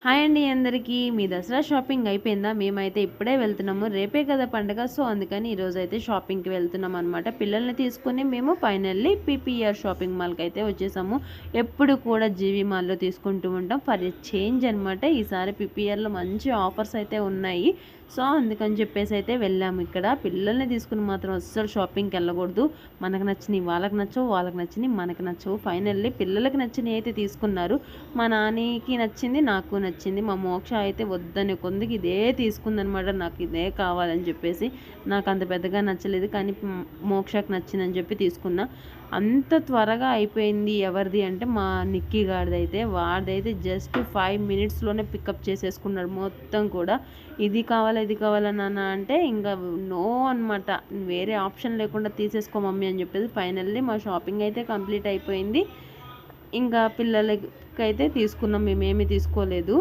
Hi అండి అందరికీ. మీ Dasara shopping అయిపోయిందా? మేమైతే ఇప్పుడే వెళ్తున్నాము. రేపే కదా పండగ. సో అందుకని ఈరోజైతే షాపింగ్‌కి వెళ్తున్నాం అనమాట. పిల్లల్ని తీసుకొని మేము ఫైనల్లీ పీపీఆర్ షాపింగ్ మాల్‌కి అయితే వచ్చేసాము. ఎప్పుడు కూడా జీవీ మాల్‌లో తీసుకుంటూ ఉంటాం. ఫర్ ఎ చేంజ్ అనమాట. ఈసారి పీపీఆర్‌లో మంచి ఆఫర్స్ అయితే ఉన్నాయి. సో అందుకని చెప్పేసి అయితే వెళ్ళాము. ఇక్కడ పిల్లల్ని తీసుకుని మాత్రం అస్సలు షాపింగ్‌కి వెళ్ళకూడదు. మనకు నచ్చినవి వాళ్ళకి నచ్చవు, వాళ్ళకి నచ్చినవి మనకు నచ్చవు. ఫైనల్లీ పిల్లలకి నచ్చినవి అయితే తీసుకున్నారు. మా నానికి నచ్చింది, నాకు నచ్చింది. మా మోక్ష అయితే వద్దని కొందికి ఇదే తీసుకుందనమాట. నాకు ఇదే కావాలని చెప్పేసి. నాకు అంత పెద్దగా నచ్చలేదు, కానీ మోక్షకు నచ్చిందని చెప్పి తీసుకున్నా. అంత త్వరగా అయిపోయింది. ఎవరిది అంటే మా నిక్కీ గాడిదైతే. వాడిదైతే జస్ట్ 5 మినిట్స్లోనే పికప్ చేసేసుకున్నాడు మొత్తం కూడా. ఇది కావాలా, ఇది కావాలా నాన్న అంటే ఇంకా నో అనమాట. వేరే ఆప్షన్ లేకుండా తీసేసుకో మమ్మీ అని చెప్పేసి ఫైనల్లీ మా షాపింగ్ అయితే కంప్లీట్ అయిపోయింది. ఇంకా పిల్లలకైతే తీసుకున్నాం, మేమేమి తీసుకోలేదు.